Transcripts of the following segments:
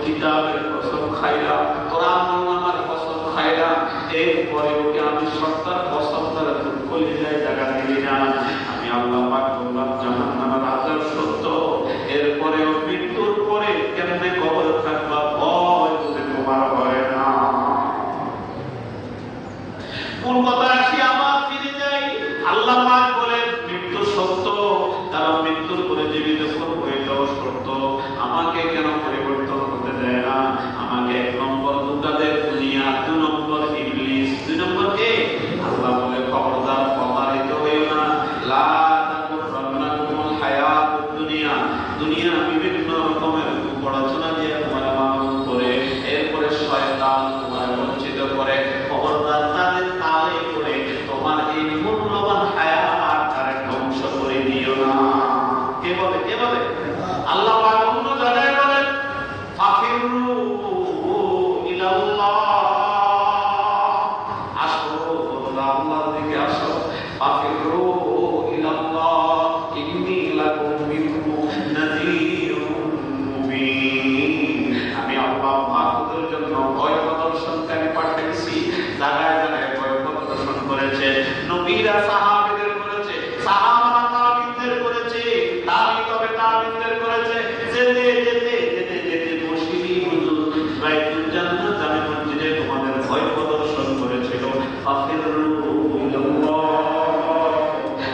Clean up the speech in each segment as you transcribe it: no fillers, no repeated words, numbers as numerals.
কিতাবের কসম খাইলাম, কোরআন আমার কসম খাইলাম, এরপরে ওকে আমি সত্তার কসম দ্বারা তোর কলিজায় জায়গা দিলি না। আমি আল্লাহ পাক বললাম জাহান্নামের আযাব সত্য, এরপরেও মৃত্যুর পরে কেমনে কবরে থাকবা ভয় যদি তোমার হয় না। কোন কথা আসি আবার ফিরে যাই। আল্লাহ পাক বলেন মৃত্যু সত্য, কারণ মৃত্যুর পরে জীবিত করবো এটাও সত্য। আমাকে কেন পরিবর্তন হতে দেয় না? আমাকে এক নম্বর ধোঁকা দেয় দুনিয়া, দুই নম্বর ইবলিস, দুই নম্বর কে? আল্লাহ বলে খবরদার প্রতারিত হইও না। লা তাগুররান্নাকুমুল হায়াতুদ দুনিয়া, দুনিয়া বিভিন্ন রকমের পড়াশোনা দিয়ে তোমার মানুষ করে, এরপরে শয়তান তোমার বঞ্চিত করে। খবরদার তাদের তালে করে তোমার এই মূল্যবান হায়াত তারে ধ্বংস করে দিও না। কে বলে? কে বলে? আল্লাহ পাক অন্য জায়গায় বলেন ফাফিরু ইলাল্লাহ, আসো তোমরা আল্লাহর দিকে আসো। ফাফিরু ইলাল্লাহ ইন্নী লাকুম মিনহু নাযীরুম মুবিন। আমি আল্লাহ মাহবুবের জন্য ভয় প্রদর্শনকারী পাঠিয়েছি। জায়গায় জায়গায় ভয় প্রদর্শন করেছে, নবীরা সাহাবীদের করেছে, সাহাবারা তাবিঈনদের করেছে, তাবিঈ তবে তাবিঈনদের করেছে। যেতে যেতে যেতে যেতে মুশরিকি হুজুর বাইতুল জান্নাত জামে মসজিদে তোমাদের ভয় প্রদর্শন করেছিল। ফাফিরু ইলাল্লাহ,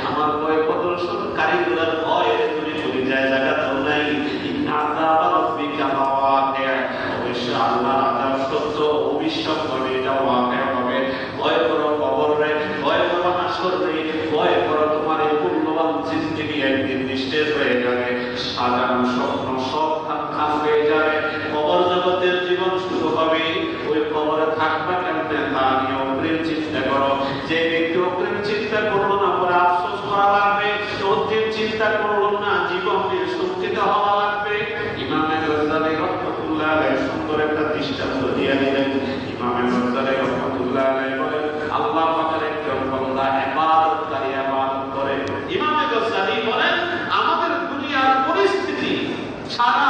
আমার ভয় প্রদর্শনকারীদের ভয়ে তুমি চলে যায় জায়গা দাও নাই। ইন্না আযাব রাব্বিকা লাওয়াকি', অবশ্যই আল্লাহর আযাব সত্য, অবিশ্বাস্যভাবে এটা ওয়াকি হবে। ভয় করো কবর রে, ভয় করো হাসর রে, ভয় করো তোমার এই মূল্যবান জিন্দেগি একদিন নিঃশেষ হয়ে যাবে, সাজানো স্বপ্ন সব খাম হয়ে যাবে, কবর জগতের জীবন শুরু হবে। ওই কবরে থাকবা কেমনে তা নিয়ে অগ্রিম চিন্তা করো। যে ব্যক্তি অগ্রিম চিন্তা করলো না পরে আফসোস করা লাগবে, অগ্রিম চিন্তা করলো না জীবন নিয়ে শঙ্কিত হওয়া লাগবে। ইমাম গজ্জালী রাহমাতুল্লাহ আলাইহি সুন্দর একটা দৃষ্টান্ত দিয়ে দিলেন। ইমাম গজ্জালী রাহমাতুল্লাহ আলাইহি বলেন আল্লাহ পাকের একজন বান্দা ইবাদতকারী ইবাদত করে। ইমাম গজ্জালী বলেন আমাদের দুনিয়ার পরিস্থিতি সারা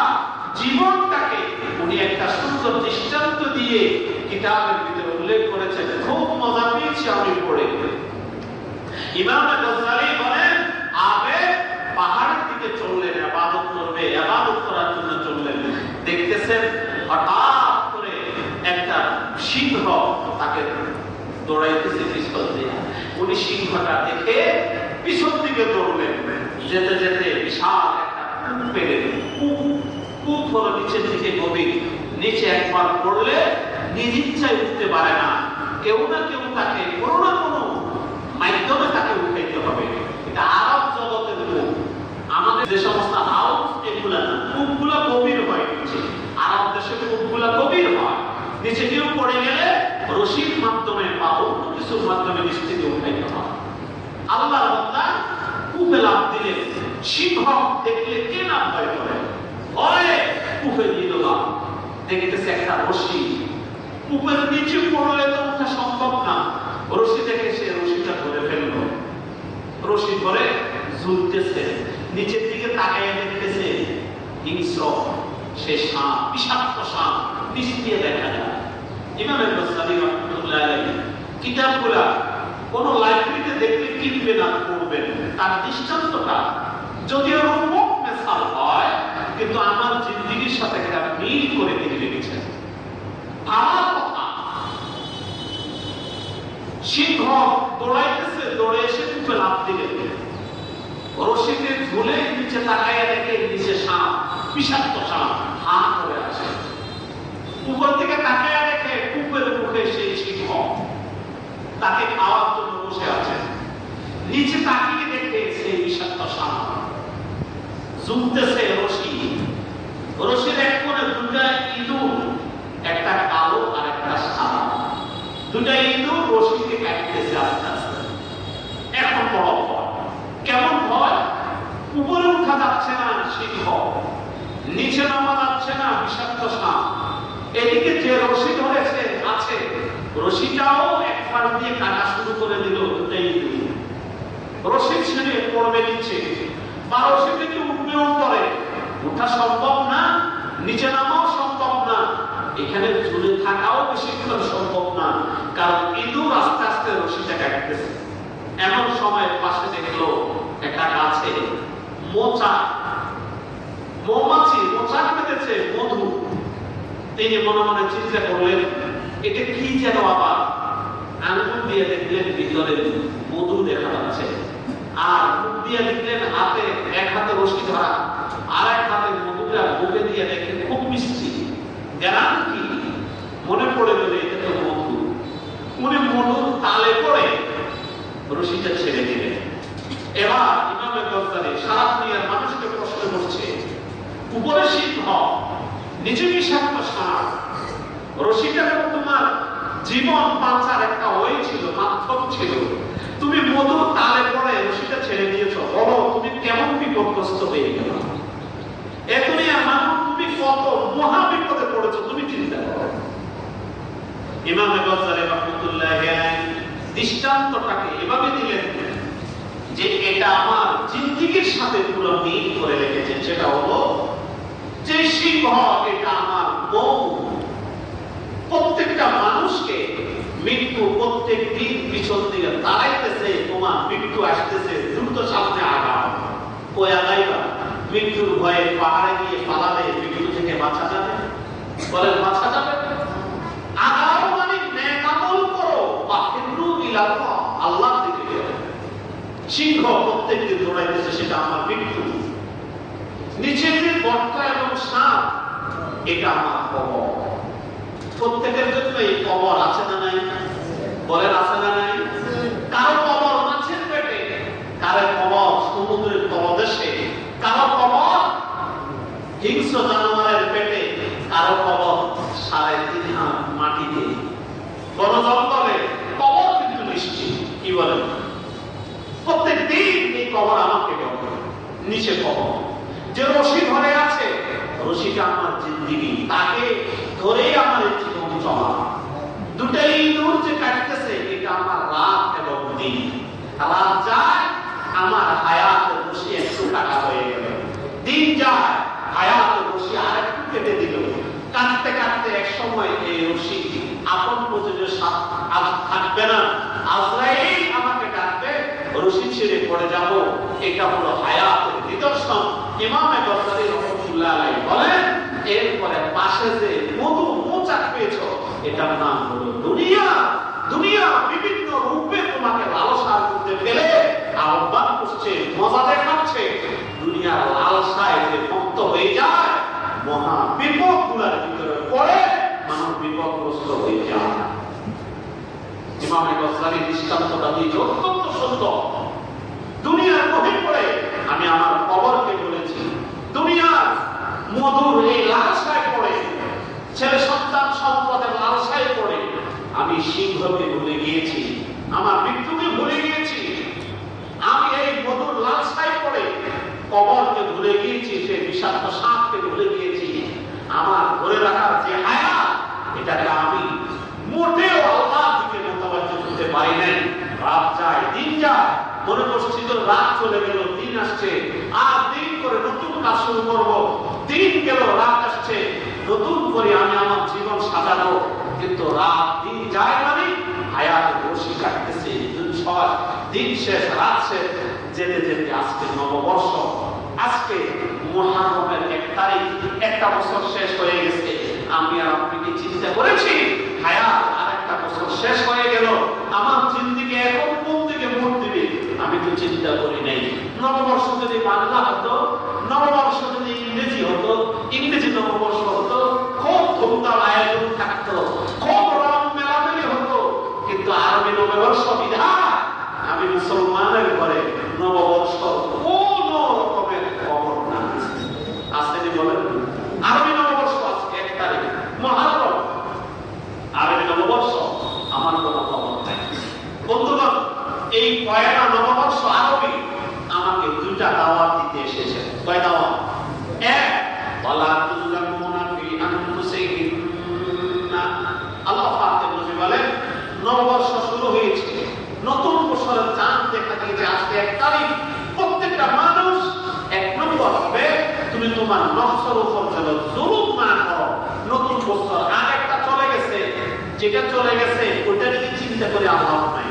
জীবনটাকে উনি একটা সুন্দর দৃষ্টান্ত দিয়ে কিতাবের ভিতরে উল্লেখ করেছেন। খুব মজা পেয়েছি আমি পড়ে। ইমাম গজ্জালী বলেন আগে পাহাড়ের দিকে চললেন, ইবাদত করবে, ইবাদত করার জন্য চললেন। দেখতেছেন হঠাৎ করে একটা সিংহ তাকে দৌড়াইতেছে পিছন দিয়ে। উনি সিংহটা দেখে পিছন দিকে দৌড়লেন। যেতে যেতে বিশাল একটা কূপ পেলেন। কূপ হলো নিচের দিকে গভীর, নিচে একবার পড়লে নিজ ইচ্ছায় উঠতে পারে না, কেউ না কেউ তাকে কোনো না কোনো মাধ্যমে তাকে উঠাইতে হবে। এটা আরব জগতের কূপ। আমাদের যে সমস্ত হাউস এগুলা না, কূপগুলা গভীর হয় নিচে। আরব দেশে কূপগুলা গভীর হয়, নিচে কেউ পড়ে গেলে রশির মাধ্যমে বা অন্য কিছুর মাধ্যমে নিচ থেকে উঠাইতে হয়। আল্লাহর বান্দা কূপে লাফ দিলে সিংহ দেখলে কে না ভয় করে? ভয়ে কূপে দিয়ে দিলাম। দেখতেছে একটা রশি, কূপের নিচে পড়লে তো ওঠা সম্ভব না। রশি দেখে সে রশিটা ধরে ফেললো। রশি ধরে ঝুলতেছে, নিচের দিকে তাকাইয়া দেখতেছে হিংস্র সে সাপ, বিষাক্ত সাপ নিচ দিয়ে দেখা যায়। ইমাম গজ্জালী রাহমাতুল্লাহ আলাইহি কিতাবগুলা কোন লাইব্রেরিতে দেখলে কিনবেন আর পড়বেন। তার দৃষ্টান্তটা যদিও রূপক মেসাল হয়, কিন্তু আমার জিন্দেগির সাথে একটা মিল করে তিনি লিখেছেন। আমার কথা সিংহ দৌড়াইতেছে, দৌড়ে এসে কূপে লাফ দিলেন। রশিতে ঝুলে নিচে তাকাইয়া দেখে নিচে সাপ, বিষাক্ত সাপ হা করে আছে। উপর থেকে তাকাইয়া দেখে কূপের মুখে সেই সিংহ তাকে খাওয়ার জন্য বসে আছে। নিচে তাকিয়ে দেখে সেই বিষাক্ত সাপ ঝুলতেছে রশি। রশির এক কোণে দুটা ইঁদুর, একটা কালো আর একটা সাদা। দুটা ইঁদুর রশিকে কাটতেছে আস্তে আস্তে। এখন বড় ভয়। কেমন ভয়? উপরে উঠা যাচ্ছে না সিংহ, নিচে নামা যাচ্ছে না বিষাক্ত সাপ। এদিকে যে রশি ধরেছে আছে, রশিটাও একবার দিয়ে কাটা শুরু করে দিল দুটা ইঁদুর। রশি ছেড়ে পড়বে নিচে বা রশি থেকে উঠবেও পরে, উঠা সম্ভব না, নিচে নামাও সম্ভব না, এখানে ঝুলে থাকাও বেশিক্ষণ সম্ভব না, কারণ ইঁদুর আস্তে আস্তে রশিটা কাটতেছে। এমন সময় পাশে দেখলো একটা গাছে মৌমাছি মোচা পেতেছে মধু। তিনি মনে মনে চিন্তা করলেন এটা কি যেন, আবার আঙ্গুল দিয়ে দেখলেন ভিতরে মধু দেখা যাচ্ছে, আর মুখ দিয়ে দেখলেন হাতে এক হাতে রশি ধরা, আর এক হাতে মধুটা মুখে দিয়ে দেখলেন খুব মিষ্টি, গ্রাম কি মনে পড়ে গেল এটা তো মধু। উনি মধুর তালে পড়ে রশিটা ছেড়ে দিলেন। এবার ইমামে গজ্জালি সারা দুনিয়ার মানুষকে প্রশ্ন করছে, উপরে সিংহ নিচে বিষাক্ত সাপ, রশিটা তোমার জীবন বাঁচার একটা ওই ছিল, মাধ্যম ছিল, তুমি মধুর তালে পড়ে রশিটা ছেড়ে দিয়েছো, বলো তুমি কেমন বিপদগ্রস্ত হয়ে গেল? এ দুনিয়ার মানুষ তুমি কত মহা বিপদে পড়েছো তুমি চিন্তা করো। ইমামে গজ্জালি রাহমাতুল্লাহি আলাইহি দৃষ্টান্তটাকে এভাবে দিলেন যে এটা আমার জিন্দেগীর সাথে পুরো মিল করে রেখেছেন। সেটা হলো যে সিংহ এটা আমার বউ। প্রত্যেকটা মানুষকে মৃত্যু প্রত্যেক দিন পিছন দিকে দাঁড়াইতেছে, তোমার মৃত্যু আসতেছে, দ্রুত সামনে আগাও। ওই আগাইবা, মৃত্যুর ভয়ে পাহাড়ে গিয়ে পালালে মৃত্যু থেকে বাঁচা যাবে? বলেন বাঁচা যাবে? আগাও মানে নেক আমল করো, বাহিরু ইলাল্লাহ, আল্লাহর দিকে যাও। সিংহ প্রত্যেকদিন দৌড়াইতেছে, সেটা আমার মৃত্যু। নিচে যে গর্ত এবং সাপ, এটা আমার কবর। প্রত্যেকের জন্য এই কবর আছে না নাই? বলেন আছে না নাই? কারো কবর মাছের পেটে, কারো কবর সমুদ্রের তলদেশে, কারো কবর হিংস্র জানোয়ারের পেটে, কারো কবর 3.5 হাত মাটিতে, বন জঙ্গলে। কবর কিন্তু নিশ্চিত। কি বলেন? প্রত্যেক দিন এই কবর আমাকে কবর, নিচে কবর। যে রশি ধরে আছে, রশিটা আমার জিন্দেগি, তাকে ধরেই আমার জীবন চলা। দুটাই দূর যে কাটতেছে, এটা আমার রাত এবং দিন। রাত যায়, আমার হায়াত রশি একটু কাটা হয়ে গেল, দিন যায়, হায়াত রশি আরেকটু কেটে দিল। কাটতে কাটতে এক সময় এই রশি আপন প্রয়োজনের থাকবে না, আজরাইল আমাকে ডাকবে, রশি ছেড়ে পড়ে যাব। এটা হলো হায়াতের নিদর্শন। ইমামে গজ্জালি রাহমাতুল্লাহি আলাইহি বলেন, এরপরে পাশে যে মৌচাক পেয়েছো, এটার নাম হলো দুনিয়া। দুনিয়া বিভিন্ন রূপে তোমাকে লালসার মধ্যে ফেলে আহ্বান করছে, মজা দেখাচ্ছে। দুনিয়ার লালসায় যে মুক্ত হয়ে যায়, মহা বিপদ গুলার ভিতরে পড়ে মানুষ বিপদগ্রস্ত হয়ে যায়। ইমামে গজ্জালি দৃষ্টান্তটা দিয়ে অত্যন্ত সুন্দর। দুনিয়ার মধ্যে পড়ে আমি আমার কবরকে বলেছি, দুনিয়ার মধুর এই লালসায় পড়ে, ছেলে সন্তান সম্পদের লালসায় পড়ে আমি সিংহকে ভুলে গিয়েছি, আমার মৃত্যুকে ভুলে গিয়েছি। আমি এই মধুর লালসায় পড়ে কবরকে ভুলে গিয়েছি, সে বিষাক্ত সাপকে ভুলে গিয়েছি। আমার ধরে রাখার যে হায়াত, এটাকে আমি মোটেও আল্লাহর দিকে মোতাবাজ্য করতে পারি নাই। রাত যায়, দিন যায়, মনে করছি তো রাত চলে গেল, দিন আসছে, আর দিন করে নতুন কাজ শুরু করবো। দিন গেল, রাত আসছে, নতুন করে আমি আমার জীবন সাজাবো। কিন্তু রাত দিন যায় মানে হায়াত রশি কাটতেছে, দিন শেষ, রাত শেষ, যেতে যেতে আজকে নববর্ষ, আজকে মুহররমের 1 তারিখ, একটা বছর শেষ হয়ে গেছে। আমি আর আপনি কি চিন্তা করেছি হায়াত আর একটা বছর শেষ হয়ে গেল, আমার জিন্দেগি এখন কোন দিকে মোড় দিবে? আমি তো চিন্তা করি নাই। নববর্ষ যদি বাংলা হতো, নববর্ষ যদি ইংরেজি হতো, ইংরেজি নববর্ষ হতো, খুব ধুমধাম আয়োজন থাকতো, খুব রং মেলামেলি হতো। কিন্তু আরবি নববর্ষ বিধান, আমি মুসলমানের ঘরে নববর্ষ কোন রকমের খবর না আসেনি। বলেন আরবি নববর্ষ আজকে 1 তারিখ মুহররম, আরবি নববর্ষ আমার কোনো খবর নাই। বন্ধুগণ, এই পয়লা নববর্ষ আরবি আমাকে 2টা দাওয়াত দিতে এসেছে। কয় দাওয়াত? 1, ওয়ালা তুযলামুনা ফি আনফুসিহিম। আল্লাহ পাক বলেন নববর্ষ শুরু হয়েছে, নতুন বছরের চাঁদ দেখা দিয়েছে, আজকে 1 তারিখ। প্রত্যেকটা মানুষ 1 নম্বর হবে, তুমি তোমার নফসের উপর যেন জুলুম না যেটা চলে গেছে ওটা নিয়ে চিন্তা করে আল্লাহ নাই।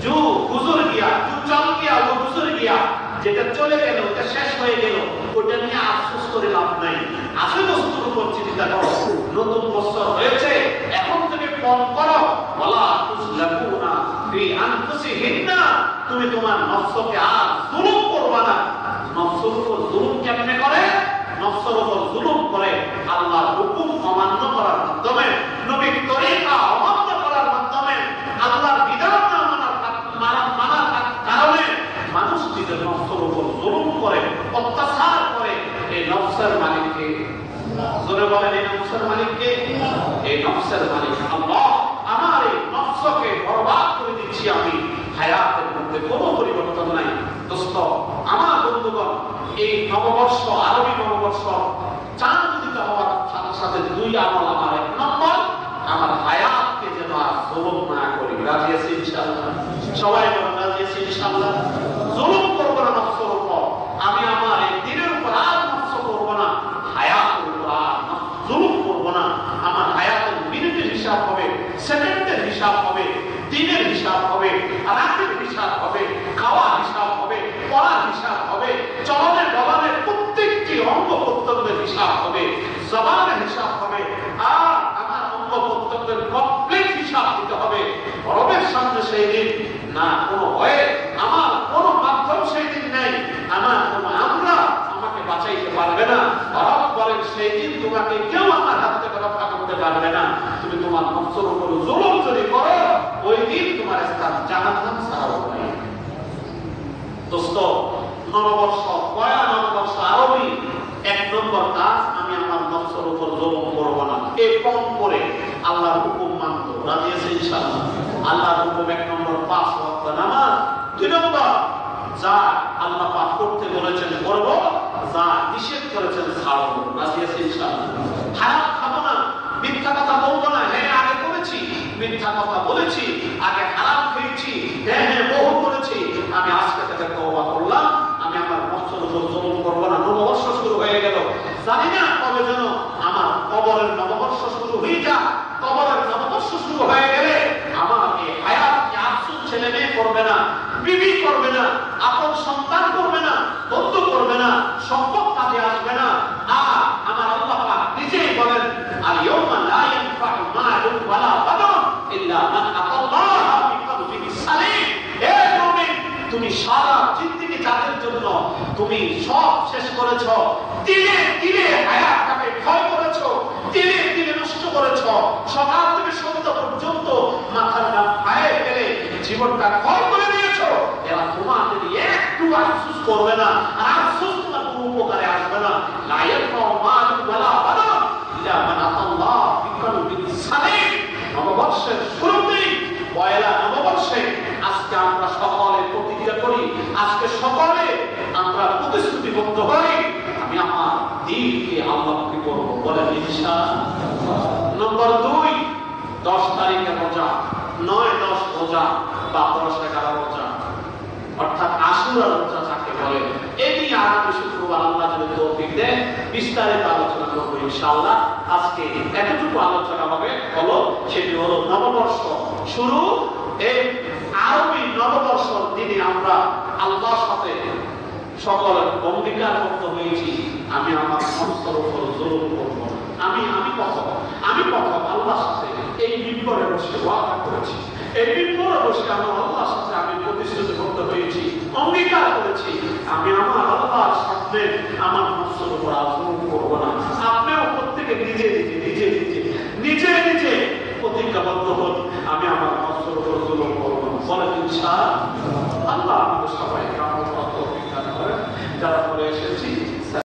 জু গুজর গিয়া, জু চল গিয়া, ও গুজর গিয়া, যেটা চলে গেল ওটা শেষ হয়ে গেল, ওটা নিয়ে আফসোস করে লাভ নাই। আসল বস্তুর উপর চিন্তা করো। নতুন বছর হয়েছে, এখন থেকে মন করো, ওয়ালা তুসলাকুনা ফি আনফুসিহিন্না, তুমি তোমার নফসকে আর জুলুম করবা না। নফসের উপর জুলুম কেমনে করে? নফসের উপর জুলুম করে আল্লাহর হুকুম অমান্য করার মাধ্যমে, নবীর তরিকা অমান্য করার মাধ্যমে, আল্লাহর বিধান না মানার কারণে মানুষ নিজের নফসের উপর জুলুম করে, অত্যাচার করে। এই নফসের মালিককে জোরে বলেন, এই নফসের মালিককে? এই নফসের মালিক আল্লাহ। আমার এই নফসকে বরবাদ করে দিচ্ছি আমি, হায়াতের মধ্যে কোনো পরিবর্তন নাই। দোস্ত আমার বন্ধুগণ, এই নববর্ষ, আরবি নববর্ষ চাঁদ উদিত হওয়ার সাথে সাথে দুই আমল। আমার এক নম্বর, আমার হায়াতকে যেন আর জুলুম না করি। রাজি আছি ইনশাআল্লাহ? সবাই বলেন রাজি আছি ইনশাআল্লাহ? জুলুম করব না নফসের উপর। আমি আমার এই দিনের উপর আর নফস করব না, হায়াতের উপর আর জুলুম করব না। আমার হায়াতের মিনিটের হিসাব হবে, সেকেন্ডের হিসাব হবে, দিনের হিসাব হবে, রাতের হিসাব হবে, খাওয়ার হিসাব হবে, পড়ার হিসাব হবে, চলনের বলনের প্রত্যেকটি অঙ্গ প্রত্যঙ্গের হিসাব হবে, জবানের হিসাব হবে। আর আমার অঙ্গ প্রত্যঙ্গের কমপ্লিট হিসাব দিতে হবে রবের সামনে সেই দিন। না কোনো ভয়ে, আমার কোনো মাধ্যম সেই দিন নেই, আমার কোনো আমরা আমাকে বাঁচাইতে পারবে না। রব বলেন সেই দিন তোমাকে কেউ আমার হাত থেকে রক্ষা করতে পারবে না। তুমি তোমার নফসের উপর জুলুম যদি করো, ওই দিন তোমার স্থান জাহান্নাম ছাড়া হবে। দোস্ত নববর্ষ, পয়লা নববর্ষ আরবি এক নম্বর কাজ, আমি আমার নফসের উপর জুলুম করব না। এই কম করে আল্লাহর হুকুম মানব। রাজি আছি ইনশাআল্লাহ? আল্লাহর হুকুম এক নম্বর 5 ওয়াক্ত নামাজ। 2 নম্বর, যা আল্লাহ পাক করতে বলেছেন করব, যা নিষেধ করেছেন ছাড়ব। রাজি আছি ইনশাআল্লাহ? হারাম খাবো না, মিথ্যা কথা বলবো না। হ্যাঁ আগে করেছি, মিথ্যা কথা বলেছি, আগে হারাম খেয়েছি, হ্যাঁ বহু করেছি। আমি আজকে থেকে তওবা করলাম, আমি আমার নফসের উপর জুলুম করব না। নববর্ষ শুরু হয়ে গেল, জানি না কবে যেন আমার কবরের নববর্ষ শুরু হয়ে যায়। কবরের নববর্ষ শুরু হয়ে গেলে আমার এই হায়াতকে আফসোস ছেলে মেয়ে করবে না, বিবি করবে না, আপন সন্তান করবে না, বন্ধু করবে না, সম্পদ কাজে আসবে না। আর আমার আল্লাহ পাক নিজেই বলেন, আল ইয়াউমা লা ইয়ানফাউ মালুন ওয়ালা বানুন ইল্লা মান আতাল্লাহা বিকলবিন সালিম। হে মুমিন, তুমি সারা জিন্দেগি যাদের জন্য তুমি সব শেষ করেছো, দিলে দিলে হায়াতটাকে ক্ষয় করেছো, দিলে দিলে নষ্ট করেছো, সকাল থেকে সন্ধ্যা পর্যন্ত মাথার ঘাম পায়ে ফেলে জীবনটা ক্ষয় করে দিয়েছো, এরা তোমাকে নিয়ে একটু আফসোস করবে না। আর আফসোস তোমার কোনো উপকারে আসবে না। লা ইয়ানফাউ মালুন ওয়ালা বানুন ইল্লা মান আতাল্লাহা বিকলবিন সালিম। নববর্ষের শুরুতেই, পয়লা নববর্ষে আজকে আমরা সকলে প্রতিজ্ঞা করি, আজকে সকলে আমরা প্রতিশ্রুতিবদ্ধ হই, আমি আমার দিনকে আল্লাহকে করব। বলেন ইনশাআল্লাহ? নম্বর 2, 10 তারিখে রোজা, 9-10 রোজা বা 10-11 রোজা, অর্থাৎ আশুরা রোজা যাকে বলে। এই নিয়ে আগামী শুক্রবার আল্লাহ যদি তৌফিক দেন বিস্তারিত আলোচনা করবো ইনশাআল্লাহ। আজকে এতটুকু আলোচনা হবে, হলো সেটি হলো নববর্ষ শুরু। এই আরবি নববর্ষের দিনে আমরা আল্লাহর সাথে সকলের অঙ্গীকার করতে হয়েছি, আমি আমার নফসের উপর জুলুম করব না। আমি প্রথম আল্লাহর সাথে এই মিম্বরে বসে ওয়াদা করেছি, এই মিম্বরে বসে আমার